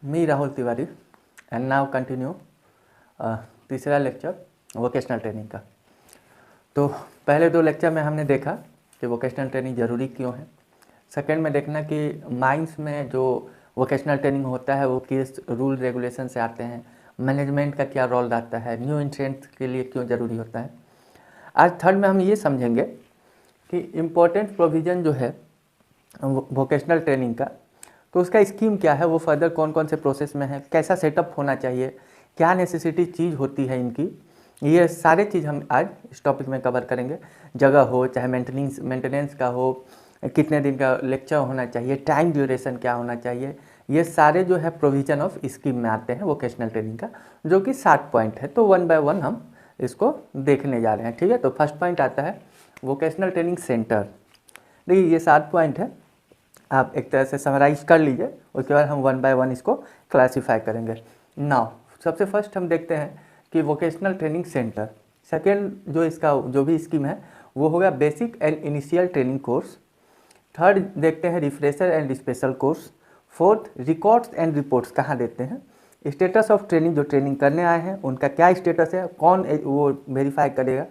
Me Rahul Tiwari and now continue तीसरा lecture vocational training का। तो पहले दो लेक्चर में हमने देखा कि वोकेशनल ट्रेनिंग ज़रूरी क्यों है। सेकेंड में देखना कि माइंस में जो वोकेशनल ट्रेनिंग होता है वो किस रूल रेगुलेशन से आते हैं, मैनेजमेंट का क्या रोल रहता है, न्यू एंट्रेंट के लिए क्यों ज़रूरी होता है। आज थर्ड में हम ये समझेंगे कि इम्पोर्टेंट प्रोविज़न जो है वोकेशनल ट्रेनिंग का, तो उसका स्कीम क्या है, वो फर्दर कौन कौन से प्रोसेस में है, कैसा सेटअप होना चाहिए, क्या नेसेसिटी चीज़ होती है इनकी, ये सारे चीज़ हम आज इस टॉपिक में कवर करेंगे। जगह हो चाहे मेंटेनेंस का हो, कितने दिन का लेक्चर होना चाहिए, टाइम ड्यूरेशन क्या होना चाहिए, ये सारे जो है प्रोविज़न ऑफ स्कीम में आते हैं वोकेशनल ट्रेनिंग का, जो कि 7 पॉइंट है। तो वन बाय वन हम इसको देखने जा रहे हैं, ठीक है। तो फर्स्ट पॉइंट आता है वोकेशनल ट्रेनिंग सेंटर। देखिए ये 7 पॉइंट है, आप एक तरह से समराइज कर लीजिए, उसके बाद हम वन बाय वन इसको क्लासीफाई करेंगे। नाउ सबसे फर्स्ट हम देखते हैं कि वोकेशनल ट्रेनिंग सेंटर। सेकेंड जो इसका जो भी स्कीम है वो होगा basic and initial training course. Third देखते हैं refresher and special course. Fourth records and reports कहाँ देते हैं। स्टेटस ऑफ ट्रेनिंग, जो ट्रेनिंग करने आए हैं उनका क्या स्टेटस है, कौन वो वेरीफाई करेगा।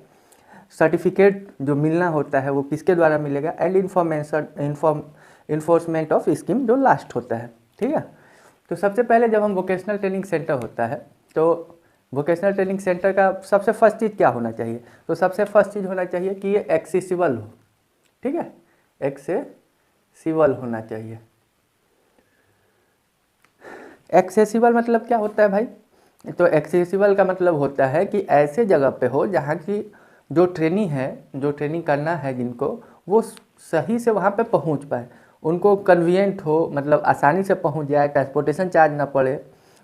सर्टिफिकेट जो मिलना होता है वो किसके द्वारा मिलेगा। एंड इन्फोर्समेंट ऑफ स्कीम जो लास्ट होता है, ठीक है। तो सबसे पहले जब हम वोकेशनल ट्रेनिंग सेंटर होता है तो वोकेशनल ट्रेनिंग सेंटर का सबसे फर्स्ट चीज़ क्या होना चाहिए, तो सबसे फर्स्ट चीज़ होना चाहिए कि ये एक्सेसिबल हो, ठीक है, एक्सेसिबल होना चाहिए। एक्सेसिबल मतलब क्या होता है भाई, तो एक्सेसिबल का मतलब होता है कि ऐसे जगह पे हो जहाँ की जो ट्रेनिंग है, जो ट्रेनिंग करना है जिनको, वो सही से वहाँ पे पहुँच पाए, उनको कन्वीनियंट हो, मतलब आसानी से पहुँच जाए, ट्रांसपोर्टेशन चार्ज ना पड़े,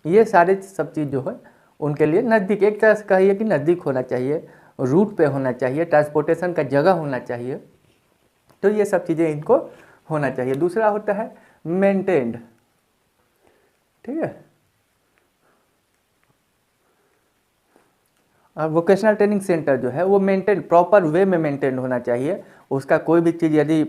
ये सारे सब चीज़ जो है उनके लिए नज़दीक, एक तरह से कहिए कि नज़दीक होना चाहिए, रूट पे होना चाहिए, ट्रांसपोर्टेशन का जगह होना चाहिए। तो ये सब चीज़ें इनको होना चाहिए। दूसरा होता है मेंटेन्ड, ठीक है। और वोकेशनल ट्रेनिंग सेंटर जो है वो मेंटेन, प्रॉपर वे में मेंटेन होना चाहिए। उसका कोई भी चीज़ यदि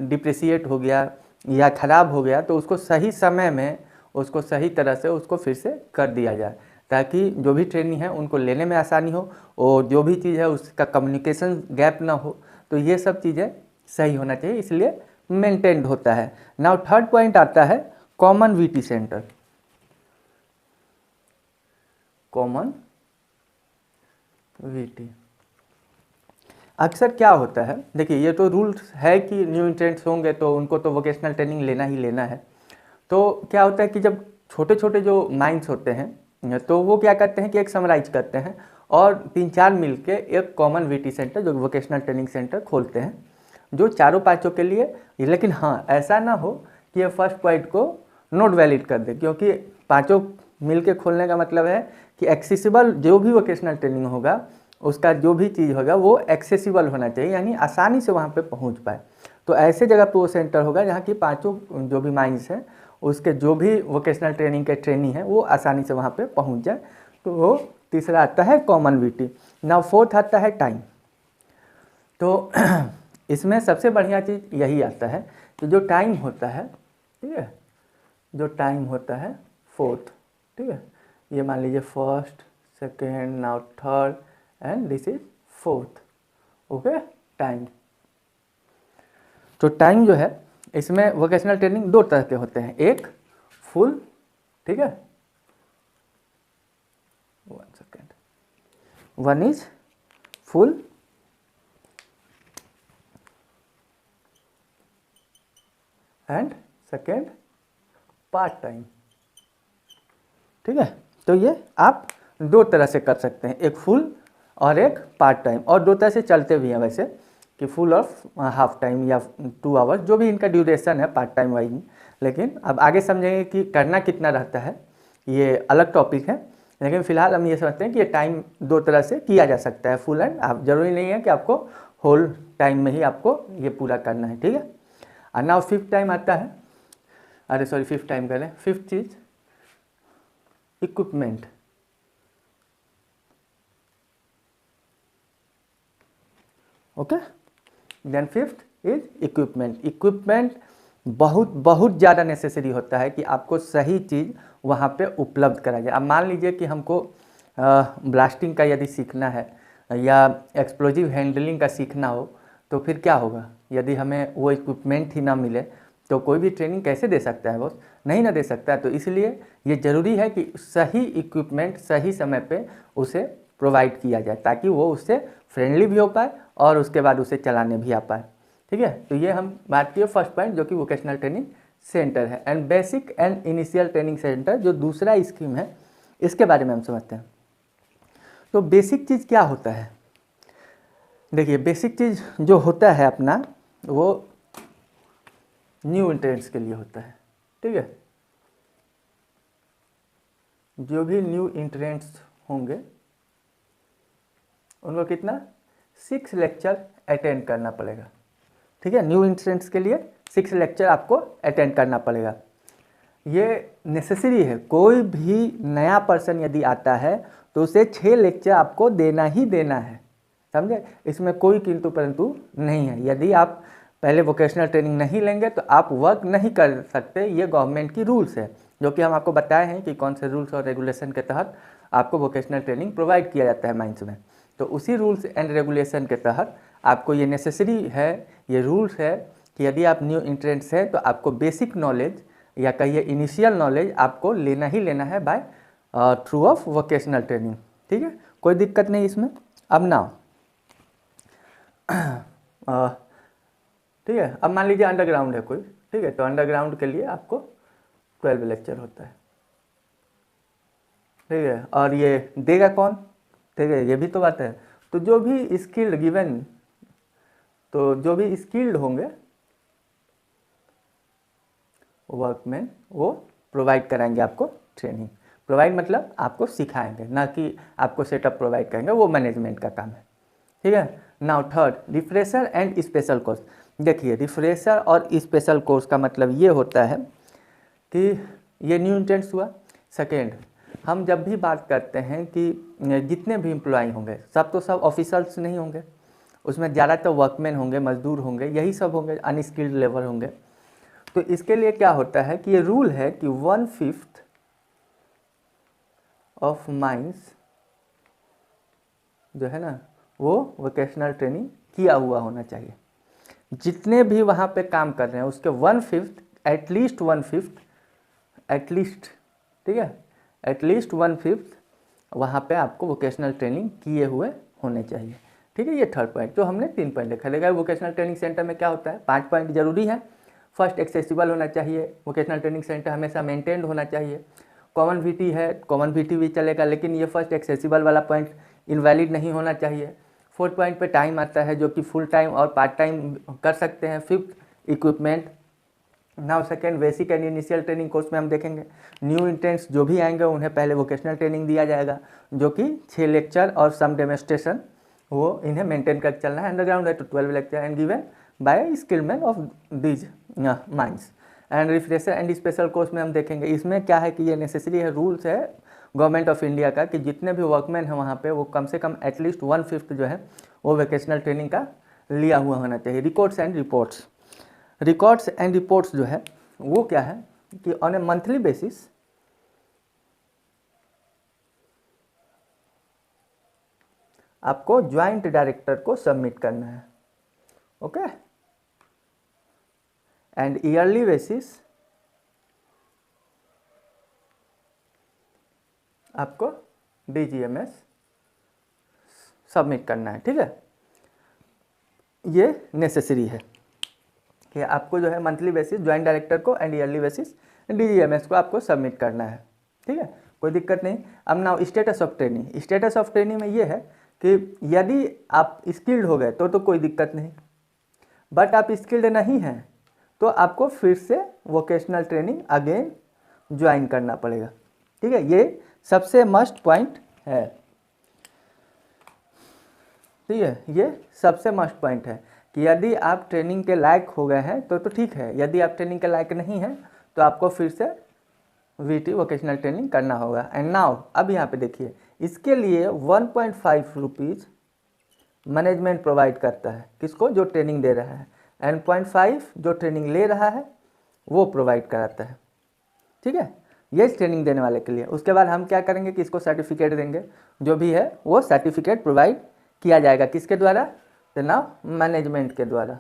डिप्रिसिएट हो गया या ख़राब हो गया तो उसको सही समय में, उसको सही तरह से उसको फिर से कर दिया जाए, ताकि जो भी ट्रेनिंग है उनको लेने में आसानी हो, और जो भी चीज़ है उसका कम्युनिकेशन गैप ना हो। तो ये सब चीज़ें सही होना चाहिए, इसलिए मेंटेन्ड होता है। नाउ थर्ड पॉइंट आता है common VT centre. Common VT अक्सर क्या होता है, देखिए ये तो रूल्स है कि न्यू एंट्रेंट्स होंगे तो उनको तो वोकेशनल ट्रेनिंग लेना ही लेना है। तो क्या होता है कि जब छोटे छोटे जो माइंड्स होते हैं तो वो क्या करते हैं कि एक समराइज करते हैं और 3-4 मिलके एक कॉमन वीटी सेंटर, जो वोकेशनल ट्रेनिंग सेंटर खोलते हैं, जो चारों पाँचों के लिए। लेकिन हाँ, ऐसा ना हो कि ये फर्स्ट पॉइंट को नॉट वैलिड कर दे, क्योंकि पाँचों मिलके खोलने का मतलब है कि एक्सेसिबल जो भी वोकेशनल ट्रेनिंग होगा उसका जो भी चीज़ होगा वो एक्सेसिबल होना चाहिए, यानी आसानी से वहाँ पे पहुँच पाए। तो ऐसे जगह पे वो सेंटर होगा जहाँ की पाँचों जो भी माइंड्स हैं उसके जो भी वोकेशनल ट्रेनिंग के ट्रेनी है वो आसानी से वहाँ पे पहुँच जाए। तो वो तीसरा आता है कॉमन वीटी। नाउ फोर्थ आता है टाइम। तो इसमें सबसे बढ़िया चीज़ यही आता है कि जो टाइम होता है, ठीक है, जो टाइम होता है फोर्थ, ठीक है, ये मान लीजिए first, second, now third and this is fourth, okay. Time, तो टाइम जो है इसमें वोकेशनल ट्रेनिंग दो तरह के होते हैं, एक फुल, ठीक है, one second, one is full and second part time, ठीक है। तो ये आप दो तरह से कर सकते हैं, एक फुल और एक पार्ट टाइम, और दो तरह से चलते भी हैं वैसे, कि फुल और हाफ टाइम या 2 आवर्स, जो भी इनका ड्यूरेशन है पार्ट टाइम वाइज। लेकिन अब आगे समझेंगे कि करना कितना रहता है, ये अलग टॉपिक है। लेकिन फिलहाल हम ये समझते हैं कि ये टाइम दो तरह से किया जा सकता है, फुल एंड हाफ। जरूरी नहीं है कि आपको होल टाइम में ही आपको ये पूरा करना है, ठीक है। और नाउ फिफ्थ टाइम आता है, अरे सॉरी फिफ्थ टाइम करें, फिफ्थ चीज equipment, okay. Then fifth is equipment. Equipment बहुत बहुत ज़्यादा नेसेसरी होता है कि आपको सही चीज़ वहाँ पे उपलब्ध करा जाए। अब मान लीजिए कि हमको ब्लास्टिंग का यदि सीखना है या एक्सप्लोजिव हैंडलिंग का सीखना हो, तो फिर क्या होगा? यदि हमें वो इक्विपमेंट ही ना मिले तो कोई भी ट्रेनिंग कैसे दे सकता है बॉस? नहीं ना दे सकता है। तो इसलिए ये ज़रूरी है कि सही इक्विपमेंट सही समय पे उसे प्रोवाइड किया जाए, ताकि वो उससे फ्रेंडली भी हो पाए और उसके बाद उसे चलाने भी आ पाए। ठीक है, तो ये हम बात किए फर्स्ट पॉइंट, जो कि वोकेशनल ट्रेनिंग सेंटर है। And basic and initial training centre जो दूसरा स्कीम है, इसके बारे में हम समझते हैं। तो बेसिक चीज़ क्या होता है? देखिए, बेसिक चीज़ जो होता है अपना, वो न्यू एंट्रेंस के लिए होता है। ठीक है, जो भी न्यू एंट्रेंस होंगे उनको कितना 6 लेक्चर अटेंड करना पड़ेगा। ठीक है, न्यू एंट्रेंस के लिए 6 लेक्चर आपको अटेंड करना पड़ेगा। ये नेसेसरी है। कोई भी नया पर्सन यदि आता है तो उसे 6 लेक्चर आपको देना ही देना है, समझे? इसमें कोई किंतु परंतु नहीं है। यदि आप पहले वोकेशनल ट्रेनिंग नहीं लेंगे तो आप वर्क नहीं कर सकते। ये गवर्नमेंट की रूल्स है, जो कि हम आपको बताए हैं कि कौन से रूल्स और रेगुलेशन के तहत आपको वोकेशनल ट्रेनिंग प्रोवाइड किया जाता है माइंस में। तो उसी रूल्स एंड रेगुलेशन के तहत आपको ये नेसेसरी है, ये रूल्स है कि यदि आप न्यू एंट्रेंस है तो आपको बेसिक नॉलेज या कहिए इनिशियल नॉलेज आपको लेना ही लेना है by through of vocational training. ठीक है, कोई दिक्कत नहीं इसमें। अब ना ठीक है, अब मान लीजिए अंडरग्राउंड है कोई, ठीक है, तो अंडरग्राउंड के लिए आपको 12 लेक्चर होता है। ठीक है, और ये देगा कौन? ठीक है, ये भी तो बात है। तो जो भी स्किल्ड गिवन, तो जो भी स्किल्ड होंगे वर्कमैन, वो प्रोवाइड कराएंगे आपको ट्रेनिंग। प्रोवाइड मतलब आपको सिखाएंगे, ना कि आपको सेटअप प्रोवाइड करेंगे, वो मैनेजमेंट का काम है। ठीक है, now third, refresher and special course. देखिए, रिफ्रेशर और स्पेशल कोर्स का मतलब ये होता है कि ये न्यू एंट्रेंस हुआ। सेकेंड, हम जब भी बात करते हैं कि जितने भी एम्प्लॉय होंगे, सब तो सब ऑफिसर्स नहीं होंगे, उसमें ज़्यादातर वर्कमैन होंगे, मजदूर होंगे, यही सब होंगे, अनस्किल्ड लेबर होंगे। तो इसके लिए क्या होता है कि ये रूल है कि 1/5 ऑफ माइंस जो है ना, वो वोकेशनल ट्रेनिंग किया हुआ होना चाहिए। जितने भी वहाँ पे काम कर रहे हैं उसके 1/5, एटलीस्ट 1/5, एटलीस्ट, ठीक है, एटलीस्ट 1/5 वहाँ पे आपको वोकेशनल ट्रेनिंग किए हुए होने चाहिए। ठीक है, ये थर्ड पॉइंट। तो हमने 3 पॉइंट देखा। देखा वोकेशनल ट्रेनिंग सेंटर में क्या होता है, 5 पॉइंट जरूरी है। फर्स्ट, एक्सेसिबल होना चाहिए। वोकेशनल ट्रेनिंग सेंटर हमेशा मेंटेन्ड होना चाहिए। कॉमन वीटी है, कॉमन वीटी भी चलेगा, लेकिन ये फर्स्ट एक्सेसिबल वाला पॉइंट इनवैलिड नहीं होना चाहिए। 4th पॉइंट पे टाइम आता है, जो कि फुल टाइम और पार्ट टाइम कर सकते हैं। 5th, equipment. Now second, basic and initial training course में हम देखेंगे न्यू इंटेंस जो भी आएंगे उन्हें पहले वोकेशनल ट्रेनिंग दिया जाएगा, जो कि 6 लेक्चर और सम डेमोस्ट्रेशन, वो इन्हें मेंटेन कर चलना है। अंडरग्राउंड है तो 12 lecture and given by Skillman of these mines. And refresher and special course में हम देखेंगे, इसमें क्या है कि ये नेसेसरी है, रूल्स है गवर्नमेंट ऑफ इंडिया का, कि जितने भी वर्कमैन हैं वहाँ पे वो कम से कम एटलीस्ट 1/5 जो है वो वोकेशनल ट्रेनिंग का लिया हुआ होना चाहिए। Records and reports, records and reports जो है वो क्या है कि ऑन ए मंथली बेसिस आपको ज्वाइंट डायरेक्टर को सबमिट करना है। ओके, एंड ईयरली बेसिस आपको DGMS सबमिट करना है। ठीक है, ये नेसेसरी है कि आपको जो है मंथली बेसिस ज्वाइंट डायरेक्टर को एंड ईयरली बेसिस DGMS को आपको सबमिट करना है। ठीक है, कोई दिक्कत नहीं। अब now status of training. Status of training में ये है कि यदि आप स्किल्ड हो गए तो कोई दिक्कत नहीं, बट आप स्किल्ड नहीं हैं तो आपको फिर से वोकेशनल ट्रेनिंग अगेन ज्वाइन करना पड़ेगा। ठीक है, ये सबसे मस्ट पॉइंट है। ठीक है, ये सबसे मस्ट पॉइंट है कि यदि आप ट्रेनिंग के लायक हो गए हैं तो ठीक है, यदि आप ट्रेनिंग के लायक नहीं हैं तो आपको फिर से VT वोकेशनल ट्रेनिंग करना होगा। एंड नाउ अब यहाँ पे देखिए, इसके लिए 1.5 रुपीज़ मैनेजमेंट प्रोवाइड करता है, किसको? जो ट्रेनिंग दे रहा है, एंड 0.5 जो ट्रेनिंग ले रहा है वो प्रोवाइड कराता है। ठीक है, ये ट्रेनिंग देने वाले के लिए। उसके बाद हम क्या करेंगे कि इसको सर्टिफिकेट देंगे, जो भी है वो सर्टिफिकेट प्रोवाइड किया जाएगा किसके द्वारा, तनाव मैनेजमेंट के द्वारा।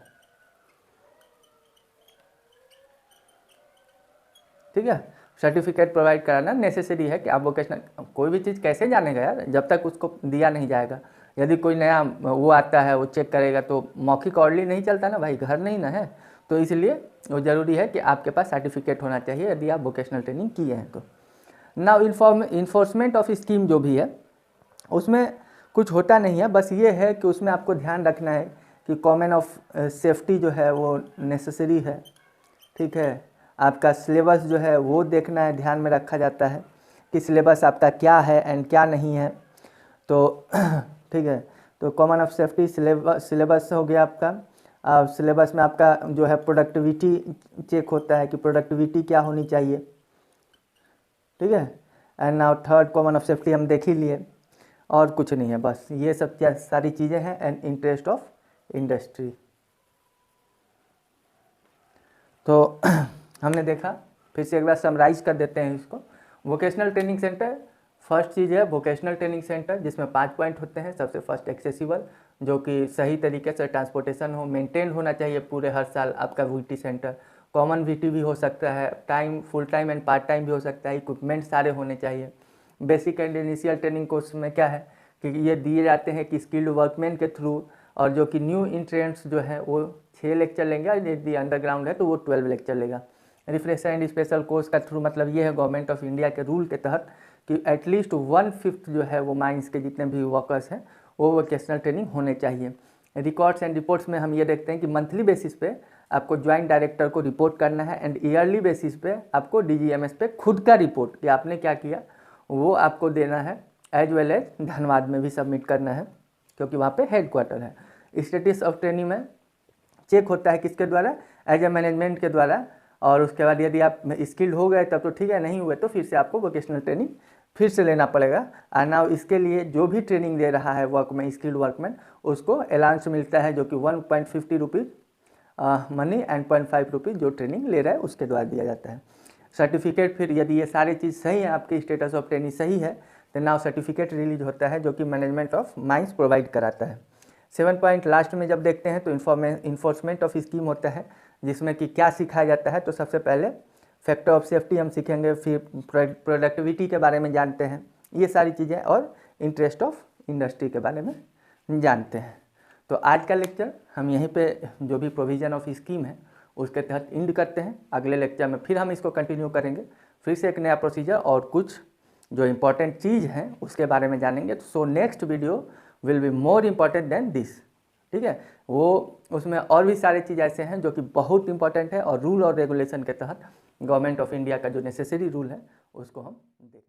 ठीक है, सर्टिफिकेट प्रोवाइड कराना नेसेसरी है कि आप वोकेशनल कोई भी चीज़ कैसे जानेगा यार जब तक उसको दिया नहीं जाएगा। यदि कोई नया वो आता है वो चेक करेगा तो मौखिक ऑर्डरली नहीं चलता ना भाई, घर नहीं ना है, तो इसलिए वो ज़रूरी है कि आपके पास सर्टिफिकेट होना चाहिए यदि आप वोकेशनल ट्रेनिंग किए हैं तो। नाउ इन्फोर्समेंट ऑफ स्कीम जो भी है उसमें कुछ होता नहीं है, बस ये है कि उसमें आपको ध्यान रखना है कि कॉमन ऑफ सेफ्टी जो है वो नेसेसरी है। ठीक है, आपका सिलेबस जो है वो देखना है, ध्यान में रखा जाता है कि सिलेबस आपका क्या है एंड क्या नहीं है। तो ठीक है, तो कॉमन ऑफ सेफ्टी सिलेबस हो गया आपका। सिलेबस में आपका जो है प्रोडक्टिविटी चेक होता है कि प्रोडक्टिविटी क्या होनी चाहिए। ठीक है, and now third common of safety हम देख ही लिए, और कुछ नहीं है, बस ये सब क्या सारी चीज़ें हैं। एंड इंटरेस्ट ऑफ इंडस्ट्री, तो हमने देखा, फिर से एक बार समराइज कर देते हैं इसको। वोकेशनल ट्रेनिंग सेंटर, फर्स्ट चीज़ है वोकेशनल ट्रेनिंग सेंटर जिसमें 5 पॉइंट होते हैं। सबसे फर्स्ट एक्सेसिबल, जो कि सही तरीके से ट्रांसपोर्टेशन हो, मेंटेन होना चाहिए पूरे हर साल आपका वीटी सेंटर। कॉमन वीटी भी हो सकता है, time full time and part time भी हो सकता है, इक्विपमेंट सारे होने चाहिए। Basic and initial training course में क्या है कि ये दिए जाते हैं कि स्किल्ड वर्कमैन के थ्रू, और जो कि न्यू इंट्रेंट्स जो है वो 6 लेक्चर लेंगे, और यदि अंडरग्राउंड है तो वो 12 लेक्चर लेगा। रिफ्रेशर एंड स्पेशल कोर्स का थ्रू मतलब ये है गवर्नमेंट ऑफ इंडिया के रूल के तहत कि एटलीस्ट 1/5 जो है वो माइंस के जितने भी वर्कर्स हैं वो वोकेशनल ट्रेनिंग होने चाहिए। रिकॉर्ड्स एंड रिपोर्ट्स में हम ये देखते हैं कि मंथली बेसिस पे आपको ज्वाइंट डायरेक्टर को रिपोर्ट करना है, एंड ईयरली बेसिस पे आपको डीजीएमएस पे खुद का रिपोर्ट कि आपने क्या किया वो आपको देना है, एज वेल एज धनबाद में भी सबमिट करना है क्योंकि वहाँ पे हेड क्वार्टर है। स्टेटस ऑफ ट्रेनिंग में चेक होता है किसके द्वारा, एज ए मैनेजमेंट के द्वारा। और उसके बाद यदि आप स्किल्ड हो गए तब तो ठीक है, नहीं हुए तो फिर से आपको वोकेशनल ट्रेनिंग फिर से लेना पड़ेगा। और नाउ इसके लिए जो भी ट्रेनिंग दे रहा है वर्कमैन, स्किल्ड वर्कमैन, उसको अलाउंस मिलता है जो कि 1.50 रुपीज़ मनी एंड 0.5 रुपीज़ जो ट्रेनिंग ले रहा है उसके द्वारा दिया जाता है। सर्टिफिकेट, फिर यदि ये सारी चीज़ सही है, आपकी स्टेटस ऑफ ट्रेनिंग सही है, तो नाउ सर्टिफिकेट रिलीज होता है जो कि मैनेजमेंट ऑफ माइंस प्रोवाइड कराता है। 7 पॉइंट लास्ट में जब देखते हैं तो इन्फोर्समेंट ऑफ स्कीम होता है जिसमें कि क्या सिखाया जाता है। तो सबसे पहले फैक्टर ऑफ सेफ्टी हम सीखेंगे, फिर प्रोडक्टिविटी के बारे में जानते हैं, ये सारी चीज़ें, और इंटरेस्ट ऑफ इंडस्ट्री के बारे में जानते हैं। तो आज का लेक्चर हम यहीं पे जो भी प्रोविज़न ऑफ स्कीम है उसके तहत इंड करते हैं। अगले लेक्चर में फिर हम इसको कंटिन्यू करेंगे, फिर से एक नया प्रोसीजर और कुछ जो इम्पोर्टेंट चीज़ हैं उसके बारे में जानेंगे। So next video will be more important than this. ठीक है, वो उसमें और भी सारे चीज़ ऐसे हैं जो कि बहुत इंपॉर्टेंट है, और रूल और रेगुलेशन के तहत गवर्नमेंट ऑफ इंडिया का जो नेसेसरी रूल है उसको हम देखेंगे।